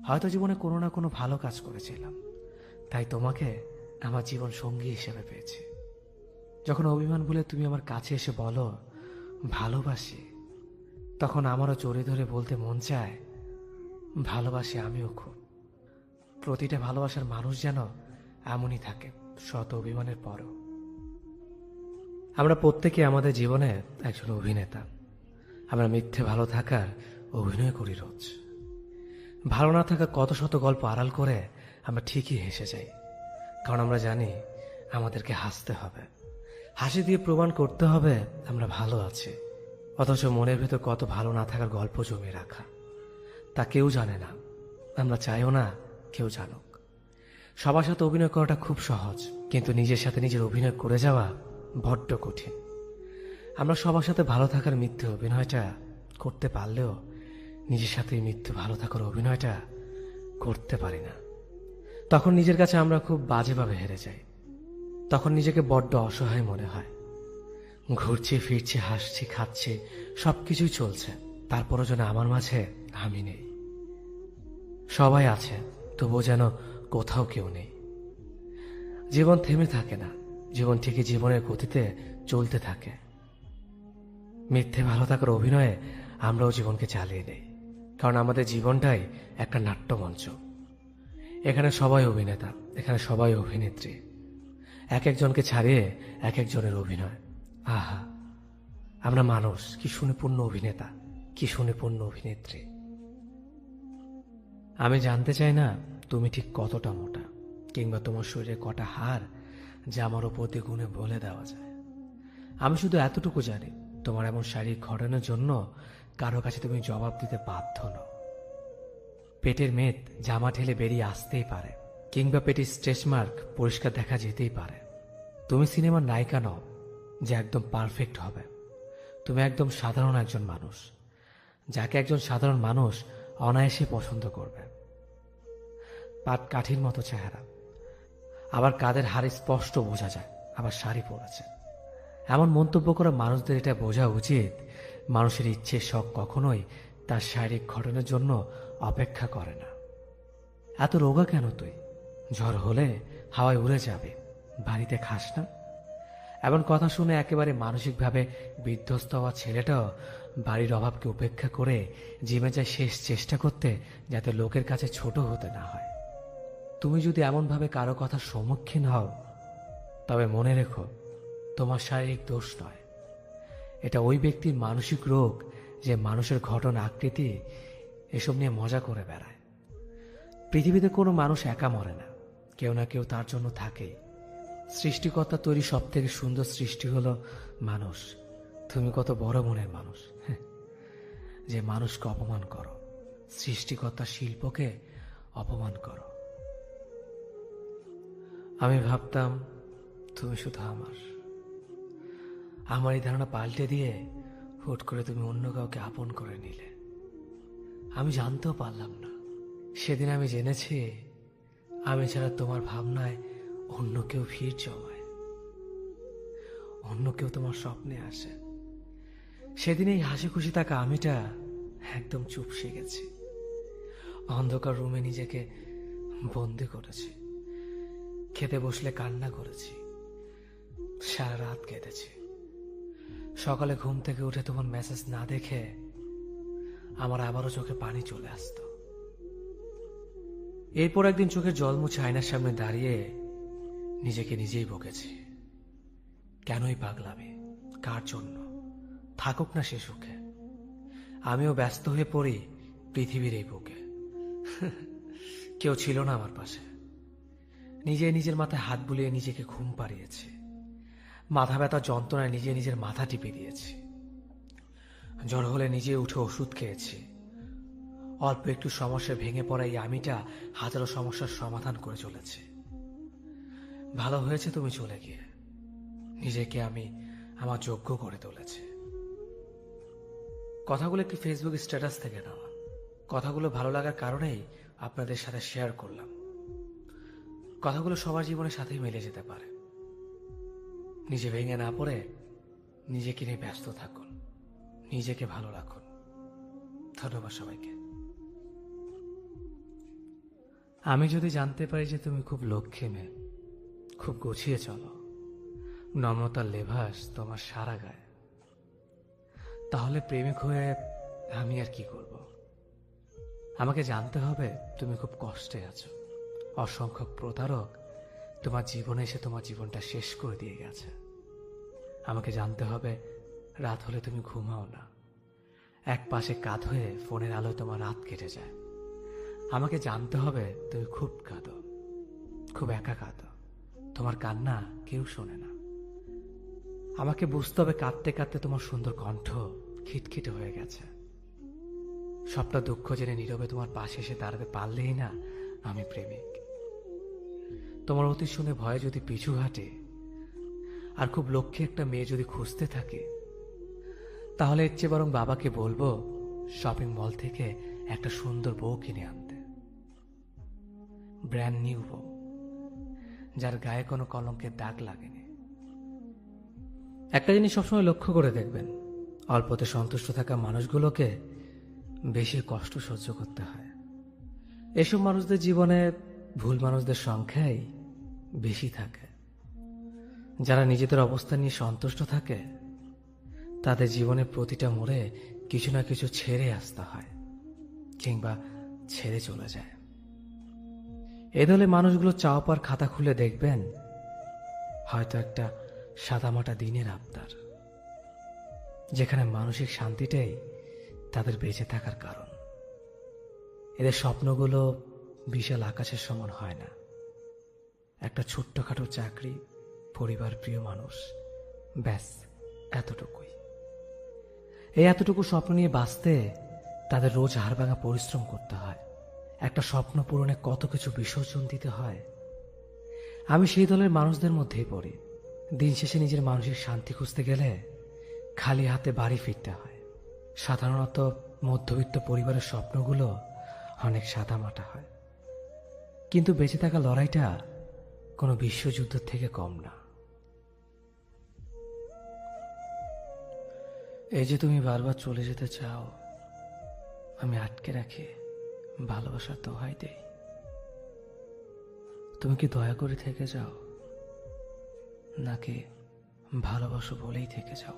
Speaker 1: হয়তো জীবনে কোনো না কোনো ভালো কাজ করেছিলাম, তাই তোমাকে আমার জীবন সঙ্গী হিসেবে পেয়েছি। যখন অভিমান ভুলে তুমি আমার কাছে এসে বলো ভালোবাসি, তখন আমারও জড়িয়ে ধরে বলতে মন চায় ভালোবাসি আমিও খুব। প্রতিটা ভালোবাসার মানুষ যেন এমনই থাকে, শত অভিমানের পরও। আমরা প্রত্যেকে আমাদের জীবনে একজন অভিনেতা। আমরা মিথ্যে ভালো থাকার অভিনয় করি রোজ। ভালো না থাকা কত শত গল্প আড়াল করে আমরা ঠিকই হেসে যাই, কারণ আমরা জানি আমাদেরকে হাসতে হবে, হাসি দিয়ে প্রমাণ করতে হবে আমরা ভালো আছি। অথচ মনের ভেতর কত ভালো না থাকার গল্প জমিয়ে রাখা, তা কেউ জানে না, আমরা চাইও না কেউ জানুক। সবার সাথে অভিনয় করাটা খুব সহজ, কিন্তু নিজের সাথে নিজের অভিনয় করে যাওয়া বড্ড কঠিন। আমরা সবার সাথে ভালো থাকার মিথ্যে অভিনয়টা করতে পারলেও নিজের সাথে মিথ্যে ভালো থাকার অভিনয়টা করতে পারি না। তখন নিজের কাছে আমরা খুব বাজেভাবে হেরে যাই। তখন নিজেকে বড্ড অসহায় মনে হয়। ঘুরছি ফিরছি, হাসছি খাচ্ছি, সবকিছুই চলছে, তারপরও যেন আমার মাঝে আমি নেই। সবাই আছে, তবুও যেন কোথাও কেউ নেই। জীবন থেমে থাকে না, জীবন ঠিকই জীবনের গতিতে চলতে থাকে। মিথ্যে ভালো থাকার অভিনয়ে আমরাও জীবনকে চালিয়ে নেই, কারণ আমাদের জীবনটাই একটা নাট্যমঞ্চ। এখানে সবাই অভিনেতা, এখানে সবাই অভিনেত্রী, এক একজনকে ছাড়িয়ে এক একজনের অভিনয়। আহা, আমরা মানুষ, কি সুনিপুণ অভিনেতা, কি সুনিপুণ অভিনেত্রী। আমি জানতে চাই না তুমি ঠিক কতটা মোটা, কিংবা তোমার শরীরে কটা হাড় যা আমার উপর দিয়ে গুণে বলে দেওয়া যায়। আমি শুধু এতটুকু জানি তোমার এমন শারীরিক ঘটনার জন্য কারো কাছে তুমি জবাব দিতে বাধ্য নও। পেটের মেদ জামা ঠেলে বেরিয়ে আসতেই পারে, কিংবা পেটের স্ট্রেচ মার্ক পরিষ্কার দেখা যেতেই পারে। তুমি সিনেমার নায়িকা নও যে একদম পারফেক্ট হবে। তুমি একদম সাধারণ একজন মানুষ, যাকে একজন সাধারণ মানুষ অনায়াসে পছন্দ করবে। পাট কাঠির মতো চেহারা, আবার কাদের হাড়ে স্পষ্ট বোঝা যায়, আবার শাড়ি পরেছে। এমন মন্তব্য করা মানুষদের এটা বোঝা উচিত মানুষের ইচ্ছে শখ কখনোই তার শারীরিক ঘটনার জন্য অপেক্ষা করে না। এত রোগা কেন তুই? ঝড় হলে হাওয়ায় উড়ে যাবে, বাড়িতে খাস না? এমন কথা শুনে একেবারে মানসিকভাবে বিধ্বস্ত হওয়া ছেলেটাও বাড়ির অভাবকে উপেক্ষা করে জিমে যায় শেষ চেষ্টা করতে, যাতে লোকের কাছে ছোট হতে না হয়। তুমি যদি এমনভাবে কারো কথার সম্মুখীন হও, তবে মনে রেখো, তোমার শারীরিক দোষ নয়, এটা ওই ব্যক্তির মানসিক রোগ, যে মানুষের ঘটনা আকৃতি এসব নিয়ে মজা করে বেড়ায়। পৃথিবীতে কোনো মানুষ একা মরে না, কেউ না কেউ তার জন্য থাকেই। সৃষ্টিকর্তা তৈরি সব থেকে সুন্দর সৃষ্টি হলো মানুষ। তুমি কত বড় মনের মানুষ, যে মানুষকে অপমান করো, সৃষ্টিকর্তার শিল্পকে অপমান করো। আমি ভাবতাম তুমি শুধু আমার এই ধারণা পাল্টে দিয়ে হুট করে তুমি অন্য কাউকে আপন করে নিলে। আমি জানতেও পারলাম না। সেদিন আমি জেনেছি, আমি ছাড়া তোমার ভাবনায় অন্য কেউ ভিড় জমায়, অন্য কেউ তোমার স্বপ্নে আসে। সেদিন এই হাসি খুশি থাকা আমিটা একদম চুপসে গেছি। অন্ধকার রুমে নিজেকে বন্দি করেছি। খেতে বসলে কান্না করেছি, সারা রাত কেঁদেছি। সকালে ঘুম থেকে উঠে তোমার মেসেজ না দেখে আমার আবারও চোখে পানি চলে আসতো। এরপর একদিন চোখের জল মুছে আয়নার সামনে দাঁড়িয়ে নিজেকে নিজেই বকেছি, কেনই পাগলামি, কার জন্য? থাকুক না সে সুখে। আমিও ব্যস্ত হয়ে পড়ি পৃথিবীর এই বুকে। কেউ ছিল না আমার পাশে। নিজের মাথায় হাত বুলিয়ে নিজেকে ঘুম পাড়িয়েছি। মাথা ব্যথা যন্ত্রণায় নিজের মাথা টিপে দিয়েছি। জ্বর হলে নিজে উঠে ওষুধ খেয়েছি। অল্প একটু সমস্যা ভেঙে পড়া এই আমিটা হাজারো সমস্যার সমাধান করে চলেছে। ভালো হয়েছে তুমি চলে গিয়ে, নিজেকে আমি আমার যোগ্য করে তুলেছি। কথাগুলো একটি ফেসবুক স্ট্যাটাস থেকে নেওয়া। কথাগুলো ভালো লাগার কারণেই আপনাদের সাথে শেয়ার করলাম। কথাগুলো সবার জীবনের সাথেই মিলে যেতে পারে। নিজে ভেঙে না পড়ে নিজেকে নিয়ে ব্যস্ত থাকুন, নিজেকে ভালো রাখুন। ধন্যবাদ সবাইকে। আমি যদি জানতে পারি যে তুমি খুব লক্ষ্মী মেয়ে, খুব গুছিয়ে চলো, নম্রতার লেভাস তোমার সারা গায়ে, তাহলে প্রেমিক হয়ে আমি আর কি করব? আমাকে জানতে হবে তুমি খুব কষ্টে আছো। অসংখ্য প্রতারক তোমার জীবনে এসে তোমার জীবনটা শেষ করে দিয়ে গেছে। আমাকে জানতে হবে রাত হলে তুমি ঘুমাও না, এক পাশে কাঁধ হয়ে ফোনের আলোয় তোমার রাত কেটে যায়। আমাকে জানতে হবে তুমি খুব কাঁদো, খুব একা কাঁদো, তোমার কান্না কেউ শোনে না। আমাকে বুঝতে হবে কাঁদতে কাঁদতে তোমার সুন্দর কণ্ঠ খিটখিটে হয়ে গেছে। সবটা দুঃখ জেনে নীরবে তোমার পাশে এসে দাঁড়াতে পারলেই না আমি প্রেমিক। তোমার অতি শুনে ভয়ে যদি পিছু হাঁটে, আর খুব লক্ষ্যে একটা মেয়ে যদি খুঁজতে থাকে, তাহলে এর চেয়ে বরং বাবাকে বলবো শপিং মল থেকে একটা সুন্দর বউ কিনে আনতে, ব্র্যান্ড নিউ বউ, যার গায়ে কোনো কলঙ্কের দাগ লাগেনি। একটা জিনিস সবসময় লক্ষ্য করে দেখবেন, অল্পতে সন্তুষ্ট থাকা মানুষগুলোকে বেশি কষ্ট সহ্য করতে হয়। এসব মানুষদের জীবনে ভুল মানুষদের সংখ্যাই বেশি থাকে। যারা নিজেদের অবস্থান নিয়ে সন্তুষ্ট থাকে, তাদের জীবনের প্রতিটা মোড়ে কিছু না কিছু ছেড়ে আসতে হয়, কিংবা ছেড়ে চলে যায়। এ দলে মানুষগুলো চাওয়া পাওয়ার খাতা খুলে দেখবেন, হয়তো একটা সাদামাটা দিনের আবদার, যেখানে মানসিক শান্তিটাই তাদের বেঁচে থাকার কারণ। এদের স্বপ্নগুলো বিশাল আকাশের সমান হয় না। একটা ছোট্টখাটো চাকরি, পরিবার, প্রিয় মানুষ, ব্যাস এতটুকুই। এই এতটুকু স্বপ্ন নিয়ে বাঁচতে তাদের রোজ হাড়ভাঙা পরিশ্রম করতে হয়। একটা স্বপ্ন পূরণে কত কিছু বিসর্জন দিতে হয়। আমি সেই দলের মানুষদের মধ্যেই পড়ি। দিন শেষে নিজের মানসিক শান্তি খুঁজতে গেলে খালি হাতে বাড়ি ফিরতে হয়। সাধারণত মধ্যবিত্ত পরিবারের স্বপ্নগুলো অনেক সাদামাটা হয়, কিন্তু বেঁচে থাকা লড়াইটা কোনো বিশ্বযুদ্ধের থেকে কম না। এই যে তুমি বারবার চলে যেতে চাও, আমি আটকে রাখি, ভালোবাসার দোহাই দেই। তুমি কি দয়া করে থেকে যাও, নাকি ভালোবাসো বলেই থেকে যাও?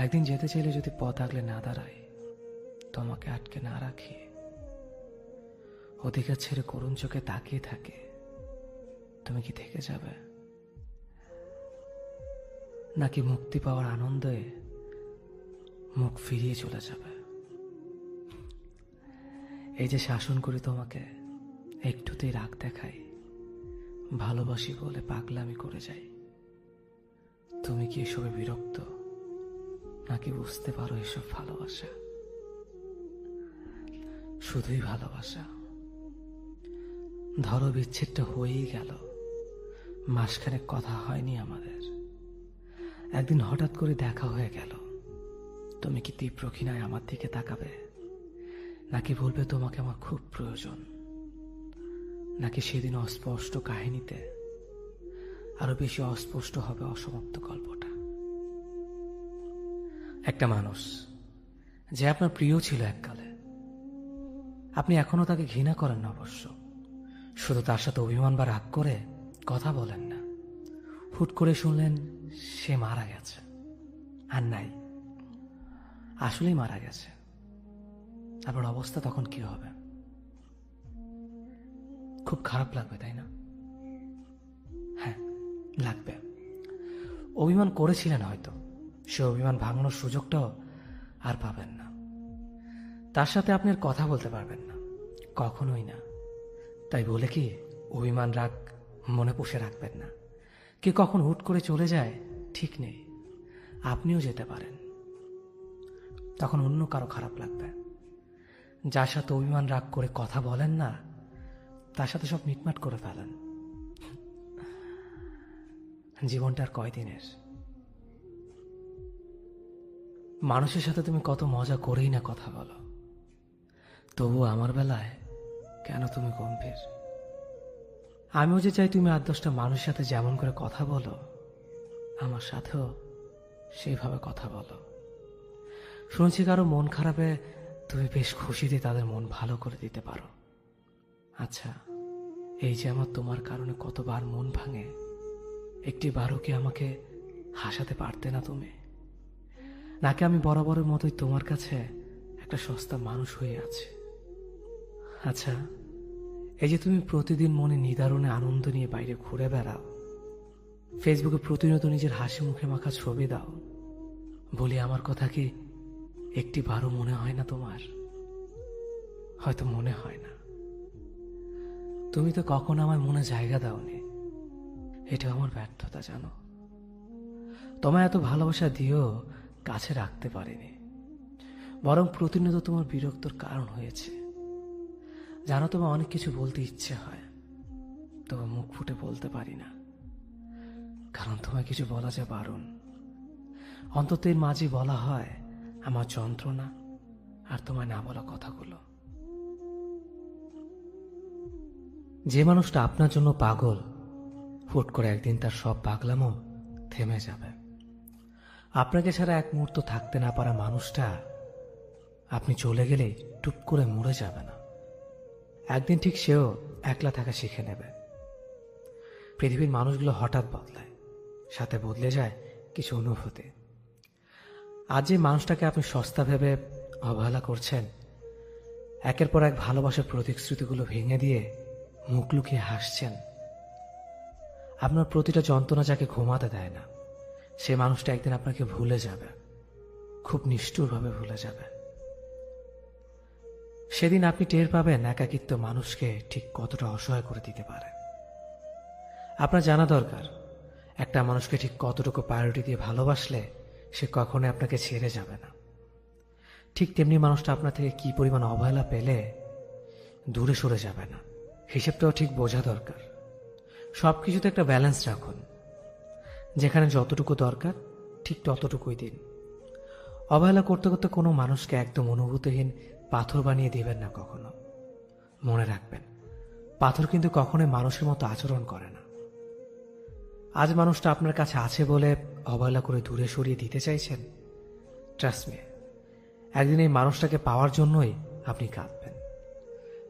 Speaker 1: একদিন যেতে চাইলে যদি পথ আগলে না দাঁড়ায়, তোমাকে আটকে না রাখি, অধিকার ছেড়ে করুণ চোখে তাকিয়ে থাকে, তুমি কি থেকে যাবে? নাকি মুক্তি পাওয়ার আনন্দে মুখ ফিরিয়ে চলে যাবে? এই যে শাসন করি তোমাকে, একটুতেই রাগ দেখাই, ভালোবাসি বলে পাগলামি করে যাই, তুমি কি এসবে বিরক্ত, নাকি বুঝতে পারো এসব ভালোবাসা শুধুই ভালোবাসা? ধরো বিচ্ছেদটা হয়েই গেল, মাসখানেক কথা হয়নি আমাদের, একদিন হঠাৎ করে দেখা হয়ে গেল, তুমি কি তীব্র ঘৃণায় আমার দিকে তাকাবে, নাকি বলবে তোমাকে আমার খুব প্রয়োজন? নাকি সেদিন অস্পষ্ট কাহিনীতে আরো বেশি অস্পষ্ট হবে অসমাপ্ত গল্পটা? একটা মানুষ যে আপনার প্রিয় ছিল এককালে, আপনি এখনো তাকে ঘৃণা করেন না অবশ্য, শুধু তার সাথে অভিমান বা রাগ করে কথা বলেন না। হুট করে শুনলেন সে মারা গেছে, আর নাই, আসলেই মারা গেছে, আপনার অবস্থা তখন কি হবে? খুব খারাপ লাগবে, তাই না? হ্যাঁ, লাগবে। অভিমান করেছিলেন হয়তো, সে অভিমান ভাঙানোর সুযোগটাও আর পাবেন না। তার সাথে আপনি আর কথা বলতে পারবেন না, কখনোই না। তাই বলে কি অভিমান রাগ মনে পুষে রাখবেন না? কে কখন হুট করে চলে যায় ঠিক নেই, আপনিও যেতে পারেন, তখন অন্য কারো খারাপ লাগবে। যার সাথে অভিমান রাগ করে কথা বলেন না, তার সাথে সব মিটমাট করে ফেলেন। জীবনটা আর কয়দিনের? মানুষের সাথে তুমি কত মজা করেই না কথা বলো, তবু আমার বেলায় কেন তুমি গম্ভীর? আমিও যে চাই তুমি 8-10টা মানুষের সাথে যেমন করে কথা বলো, আমার সাথেও সেইভাবে কথা বলো। শুনছি কারো মন খারাপে তুমি বেশ খুশিতে তাদের মন ভালো করে দিতে পারো। আচ্ছা, এই যে আমার তোমার কারণে কতবার মন ভাঙে, একটি বারও কি আমাকে হাসাতে পারতে না তুমি? নাকি আমি বরাবরের মতোই তোমার কাছে একটা সস্তা মানুষ হয়ে আছে? আচ্ছা, এই যে তুমি প্রতিদিন মনে নিদারুণে আনন্দ নিয়ে বাইরে ঘুরে বেড়াও, ফেসবুকে প্রতিনিয়ত নিজের হাসি মুখে মাখা ছবি দাও, বলি আমার কথা কি একটি বারও মনে হয় না তোমার? হয়তো মনে হয় না, তুমি তো কখনো আমার মনে জায়গা দাওনি, এটা আমার ব্যর্থতা জানো। তোমায় এত ভালোবাসা দিয়েও কাছে রাখতে পারিনি, বরং প্রতিনিয়ত তোমার বিরক্তর কারণ হয়েছে। জানো, তোমার অনেক কিছু বলতে ইচ্ছে হয়, তবে মুখ ফুটে বলতে পারি না, কারণ তোমায় কিছু বলা যায় বারণ। অন্তত এর মাঝে বলা হয় আমার যন্ত্রণা আর তোমায় না বলা কথাগুলো। যে মানুষটা আপনার জন্য পাগল, হুট করে একদিন তার সব পাগলামো থেমে যাবে। আপনাকে ছাড়া এক মুহূর্ত থাকতে না পারা মানুষটা আপনি চলে গেলে টুপ করে মরে যাবে না, একদিন ঠিক সেও একলা থাকা শিখে নেবে। পৃথিবীর মানুষগুলো হঠাৎ বদলায়, সাথে বদলে যায় কিছু অনুভূতি। আজ যে মানুষটাকে আপনি সস্তা ভেবে অবহেলা করছেন, একের পর এক ভালোবাসার প্রতিশ্রুতিগুলো ভেঙে দিয়ে মুখ লুকিয়ে হাসছেন, আপনার প্রতিটা যন্ত্রণা যাকে ঘুমাতে দেয় না, সে মানুষটা একদিন আপনাকে ভুলে যাবে, খুব নিষ্ঠুরভাবে ভুলে যাবে। সেদিন আপনি টের পাবেন একাকিত্ব মানুষকে ঠিক কতটা অসহায় করে দিতে পারে। আপনার জানা দরকার, একটা মানুষকে ঠিক কতটুকু প্রায়োরিটি দিয়ে ভালোবাসলে সে কখনোই আপনাকে ছেড়ে যাবে না। ঠিক তেমনি মানুষটা আপনার থেকে কি পরিমাণ অবহেলা পেলে দূরে সরে যাবে না, হিসেবটাও ঠিক বোঝা দরকার। সবকিছুতে একটা ব্যালেন্স রাখুন, যেখানে যতটুকু দরকার ঠিক ততটুকুই দিন। অবহেলা করতে করতে কোনো মানুষকে একদম অনুভূতিহীন পাথর বানিয়ে দিবেন না কখনো। মনে রাখবেন, পাথর কিন্তু কখনোই মানুষের মতো আচরণ করে না। আজ মানুষটা আপনার কাছে আছে বলে অবহেলা করে দূরে সরিয়ে দিতে চাইছেন, ট্রাস্ট মি, একদিন এই মানুষটাকে পাওয়ার জন্যই আপনি কাঁদবেন।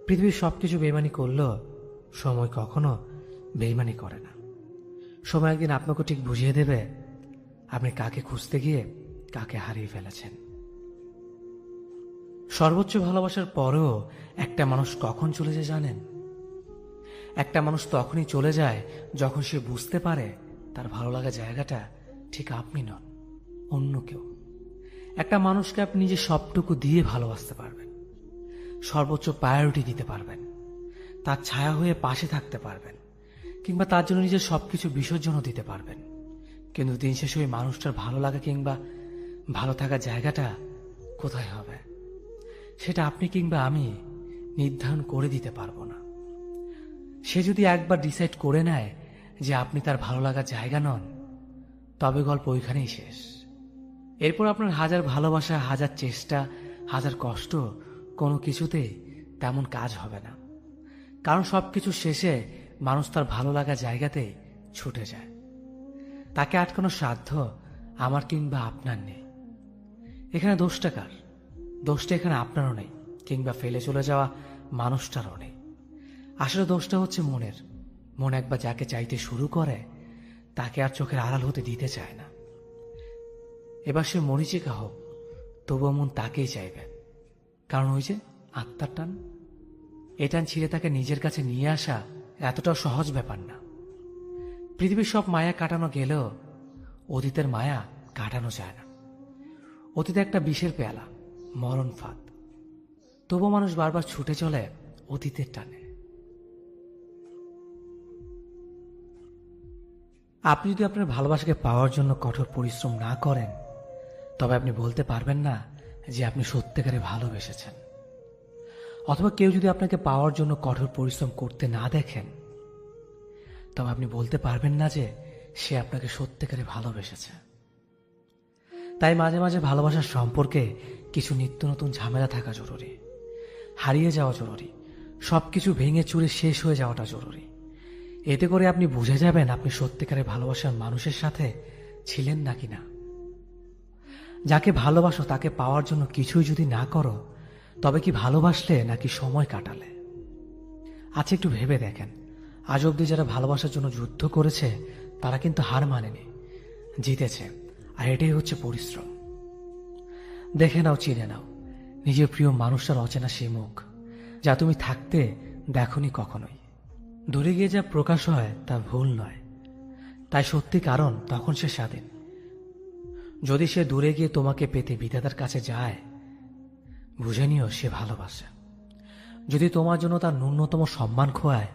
Speaker 1: পৃথিবীর সবকিছু বেইমানি করলেও সময় কখনো বেইমানি করে না। সময় একদিন আপনাকে ঠিক বুঝিয়ে দেবে আপনি কাকে খুঁজতে গিয়ে কাকে হারিয়ে ফেলেছেন। সর্বোচ্চ ভালোবাসার পরেও একটা মানুষ কখন চলে যায় জানেন? একটা মানুষ তখনই চলে যায় যখন সে বুঝতে পারে তার ভালো লাগা জায়গাটা ঠিক আপনি নন, অন্য কেউ। একটা মানুষকে আপনি নিজের সবটুকু দিয়ে ভালোবাসতে পারবেন, সর্বোচ্চ প্রায়োরিটি দিতে পারবেন, তার ছায়া হয়ে পাশে থাকতে পারবেন, কিংবা তার জন্য নিজের সবকিছু বিসর্জনও দিতে পারবেন। কিন্তু দিন শেষে ওই মানুষটার ভালো লাগা কিংবা ভালো থাকার জায়গাটা কোথায় হবে সেটা আপনি কিংবা আমি নির্ধারণ করে দিতে পারবো না। সে যদি একবার ডিসাইড করে নেয় যে আপনি তার ভালো লাগার জায়গা নন, তবে গল্প ওইখানেই শেষ। এরপর আপনার হাজার ভালোবাসা, হাজার চেষ্টা, হাজার কষ্ট কোনো কিছুতেই তেমন কাজ হবে না। কারণ সবকিছু শেষে মানুষ তার ভালো লাগা জায়গাতেই ছুটে যায়। তাকে আটকানোর সাধ্য আমার কিংবা আপনার নেই। এখানে দোষটা কার? দোষটা এখানে আপনারও নেই, কিংবা ফেলে চলে যাওয়া মানুষটারও নেই। আসলে দোষটা হচ্ছে মনের। মন একবার যাকে চাইতে শুরু করে তাকে আর চোখের আড়াল হতে দিতে চায় না। এবার সে মরিচিকা হোক, তবুও মন তাকেই চাইবে। কারণ ওই যে আত্মার টান, এ টান ছিঁড়ে তাকে নিজের কাছে নিয়ে আসা এতটাও সহজ ব্যাপার না। পৃথিবীর সব মায়া কাটানো গেলেও অতীতের মায়া কাটানো যায় না। অতীতে একটা বিষের পেয়ালা, মরণ ফাঁদ। তবু মানুষ বারবার ছুটে চলে অতীতের টানে। আপনি যদি আপনার ভালোবাসাকে পাওয়ার জন্য কঠোর পরিশ্রম না করেন, তবে আপনি বলতে পারবেন না যে আপনি সত্যিকারে ভালোবেসেছেন। অথবা কেউ যদি আপনাকে পাওয়ার জন্য কঠোর পরিশ্রম করতে না দেখেন, তবে আপনি বলতে পারবেন না যে সে আপনাকে সত্যিকারে ভালোবেসেছে। তাই মাঝে মাঝে ভালোবাসার সম্পর্কে কিছু নিত্য নতুন ঝামেলা থাকা জরুরি, হারিয়ে যাওয়া জরুরি, সবকিছু ভেঙে চুরে শেষ হয়ে যাওয়াটা জরুরি। এতে করে আপনি বুঝে যাবেন আপনি সত্যিকারে ভালোবাসার মানুষের সাথে ছিলেন নাকি না। যাকে ভালোবাসো তাকে পাওয়ার জন্য কিছুই যদি না করো, তবে কি ভালোবাসলে নাকি সময় কাটালে? আচ্ছা, একটু ভেবে দেখেন, আজ অব্দি যারা ভালোবাসার জন্য যুদ্ধ করেছে তারা কিন্তু হার মানেনি, জিতেছে। আর এটাই হচ্ছে পরিশ্রম। দেখে নাও, চিনে নাও নিজের প্রিয় মানুষটার অচেনা সেই মুখ, যা তুমি থাকতে দেখনি কখনোই। দূরে গিয়ে যা প্রকাশ হয় তা ভুল নয়, তাই সত্যি কারণ তখন সে স্বাধীন। যদি সে দূরে গিয়ে তোমাকে পেতে বিধাতার কাছে যায়, বুঝে নিও সে ভালোবাসে। যদি তোমার জন্য তার ন্যূনতম সম্মান খোয়ায়,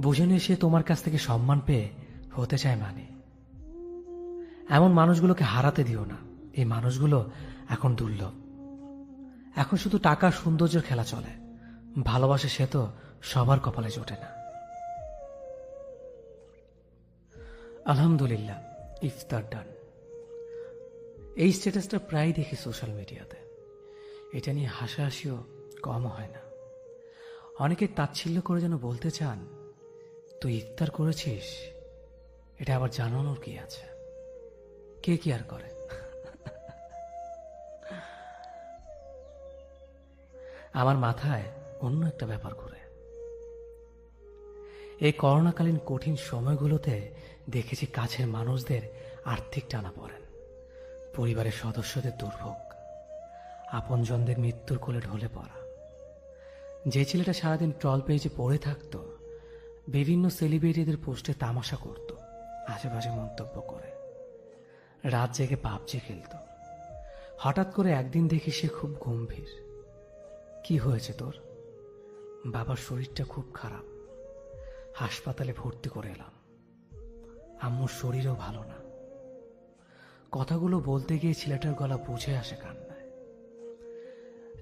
Speaker 1: বুঝে নিও সে তোমার কাছ থেকে সম্মান পেয়ে হতে চায় মানে। এমন মানুষগুলোকে হারাতে দিও না। এই মানুষগুলো এখন দুর্লভ। এখন শুধু টাকা সৌন্দর্যের খেলা চলে। ভালোবাসে সে তো সবার কপালে জোটে না। আলহামদুলিল্লাহ, ইফতার ডান। এই স্ট্যাটাসটা প্রায় দেখি সোশ্যাল মিডিয়াতে। এটা নিয়ে হাসাহাসিও কম হয় না। অনেকে তাচ্ছিল্য করে যেন বলতে চান, তুই ইফতার করেছিস, এটা আবার জানানোর কি আছে? কে কি আর করে? আমার মাথায় অন্য একটা ব্যাপার ঘুরে। এই করোনাকালীন কঠিন সময়গুলোতে দেখেছি কাছের মানুষদের আর্থিক টানাপোড়েন, পরিবারের সদস্যদের দুর্ভোগ, আপনজনদের মৃত্যুর কোলে ঢলে পড়া। যে ছেলেটা সারাদিন ট্রল পেজে পড়ে থাকতো, বিভিন্ন সেলিব্রিটিদের পোস্টে তামাশা করত, আশেপাশে মন্তব্য করে, রাত জেগে পাবজি খেলত, হঠাৎ করে একদিন দেখি সে খুব গম্ভীর। কি হয়েছে তোর? বাবার শরীরটা খুব খারাপ, হাসপাতালে ভর্তি করে এলাম। আম্মুর শরীরও ভালো না। কথাগুলো বলতে গিয়ে ছেলেটার গলা বুঝে আসে কান্নায়।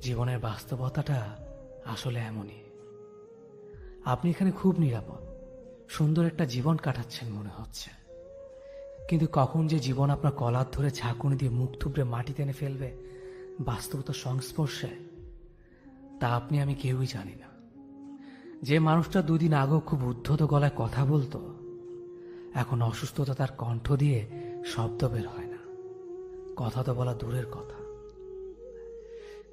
Speaker 1: জীবনের বাস্তবতাটা আসলে এমনই। আপনি এখানে খুব নিরাপদ, সুন্দর একটা জীবন কাটাচ্ছেন মনে হচ্ছে, কিন্তু কখন যে জীবন আপনার কলার ধরে ঝাঁকুনি দিয়ে মুখ থুবড়ে মাটি টেনে ফেলবে বাস্তবতার সংস্পর্শে, তা আপনি আমি কেউই জানি না। যে মানুষটা 2 দিন আগেও খুব উদ্ধত গলায় কথা বলতো, এখন অসুস্থতা তার কণ্ঠ দিয়ে শব্দ বের হয় না, কথা তো বলা দূরের কথা।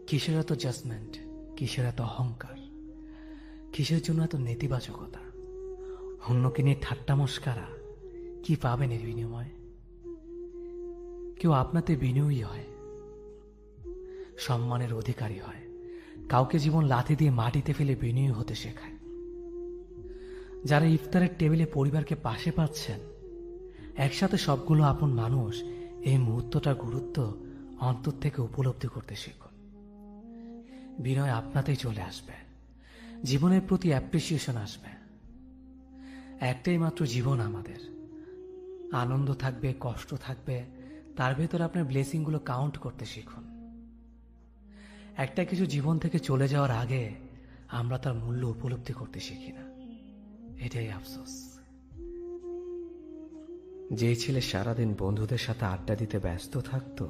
Speaker 1: কিসের এত জাজমেন্ট, কিসের এত অহংকার? কিসের জন্য এত নেতিবাচকতা? অন্যকে নিয়ে ঠাট্টা মস্কারা, কি পাবেন এর বিনিময়ে? কেউ আপনাতে বিনয়ী হয়, সম্মানের অধিকারী হয়, কাউকে জীবন লাথি দিয়ে মাটিতে ফেলে বিনয়ী হতে শেখায়। যারা ইফতারের টেবিলে পরিবারকে পাশে পাচ্ছেন, একসাথে সবগুলো আপন মানুষ, এই মুহূর্তটার গুরুত্ব অন্তর থেকে উপলব্ধি করতে শিখুন। বিনয় আপনাতেই চলে আসবে, জীবনের প্রতি অ্যাপ্রিসিয়েশন আসবে। একটাই মাত্র জীবন আমাদের, আনন্দ থাকবে, কষ্ট থাকবে, তার ভেতর আপনার ব্লেসিংগুলো কাউন্ট করতে শিখুন। একটা কিছু জীবন থেকে চলে যাওয়ার আগে আমরা তার মূল্য উপলব্ধি করতে শিখি না, এটাই আফসোস। যে ছেলে সারাদিন বন্ধুদের সাথে আড্ডা দিতে ব্যস্ত থাকতো,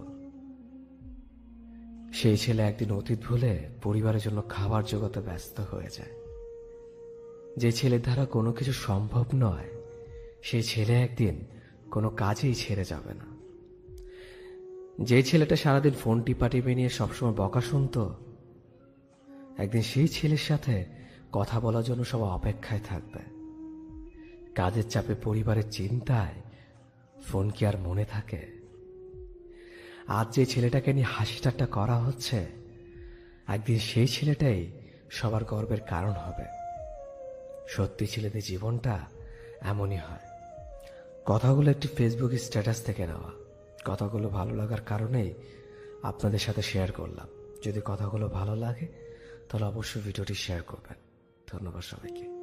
Speaker 1: সেই ছেলে একদিন অতীত ভুলে পরিবারের জন্য খাবার জোগাতে ব্যস্ত হয়ে যায়। যে ছেলের দ্বারা কোনো কিছু সম্ভব নয়, সেই ছেলে একদিন কোনো কাজেই ছেড়ে যাবে না। যে ছেলেটা সারাদিন ফোন টিপাটিপি নিয়ে সবসময় বকা শুনতো, একদিন সেই ছেলের সাথে কথা বলার জন্য সব অপেক্ষায় থাকবে। কাজের চাপে, পরিবারের চিন্তায় ফোন কি আর মনে থাকে? আজ যে ছেলেটাকে নিয়ে হাসি ঠাট্টা করা হচ্ছে, একদিন সেই ছেলেটাই সবার গর্বের কারণ হবে। সত্যি ছেলেদের জীবনটা এমনই হয়। কথাগুলো একটি ফেসবুক স্ট্যাটাস থেকে নেওয়া, কথাগুলো ভালো লাগার কারণেই আপনাদের সাথে শেয়ার করলাম। যদি কথাগুলো ভালো লাগে তাহলে অবশ্যই ভিডিওটি শেয়ার করবেন। ধন্যবাদ সবাইকে।